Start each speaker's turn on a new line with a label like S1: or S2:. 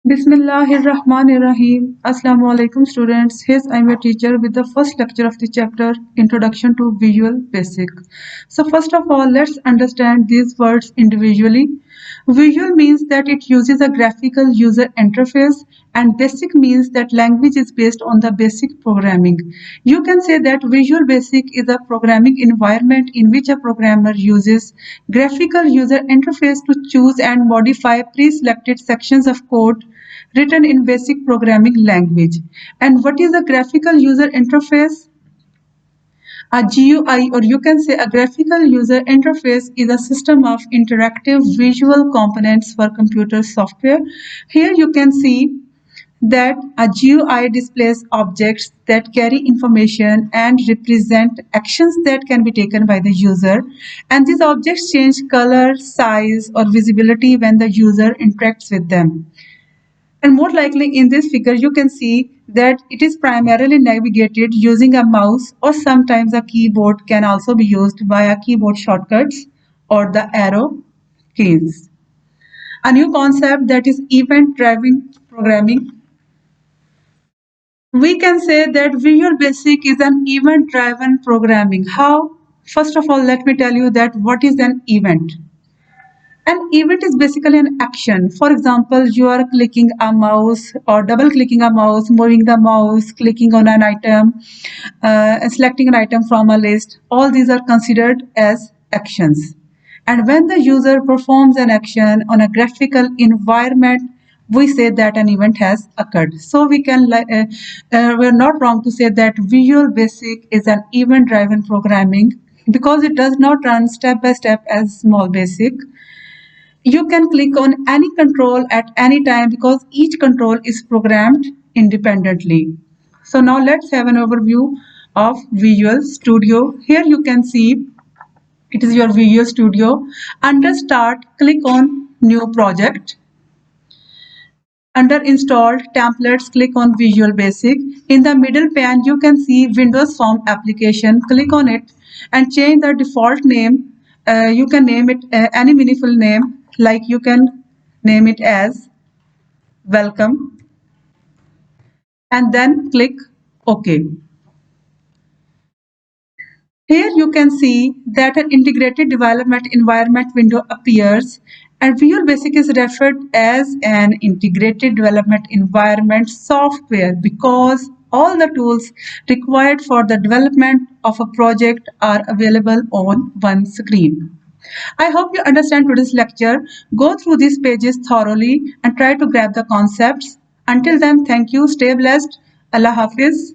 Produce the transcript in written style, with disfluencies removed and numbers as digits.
S1: Bismillahirrahmanirrahim. Assalamu alaikum students. Here I am your teacher with the first lecture of the chapter Introduction to Visual Basic. So first of all, let's understand these words individually. Visual means that it uses a graphical user interface, and basic means that language is based on the basic programming. You can say that Visual Basic is a programming environment in which a programmer uses graphical user interface to choose and modify pre-selected sections of code written in basic programming language. And what is a graphical user interface? A GUI, or you can say a graphical user interface, is a system of interactive visual components for computer software. Here you can see that a GUI displays objects that carry information and represent actions that can be taken by the user. And these objects change color, size, or visibility when the user interacts with them. And more likely in this figure, you can see that it is primarily navigated using a mouse, or sometimes a keyboard can also be used via keyboard shortcuts or the arrow keys. A new concept, that is event-driven programming. We can say that Visual Basic is an event-driven programming. How? First of all, let me tell you that what is an event. An event is basically an action. For example, you are clicking a mouse or double clicking a mouse, moving the mouse, clicking on an item, selecting an item from a list. All these are considered as actions. And when the user performs an action on a graphical environment, we say that an event has occurred. So we're not wrong to say that Visual Basic is an event-driven programming because it does not run step by step as Small Basic. You can click on any control at any time because each control is programmed independently. So now let's have an overview of Visual Studio. Here you can see it is your Visual Studio. Under Start, click on New Project. Under Installed Templates, click on Visual Basic. In the middle pane, you can see Windows Form application. Click on it and change the default name. You can name it any meaningful name, like you can name it as Welcome, and then click OK. Here you can see that an integrated development environment window appears, and Visual Basic is referred as an integrated development environment software because all the tools required for the development of a project are available on one screen. I hope you understand today's lecture. Go through these pages thoroughly and try to grab the concepts. Until then, thank you. Stay blessed. Allah Hafiz.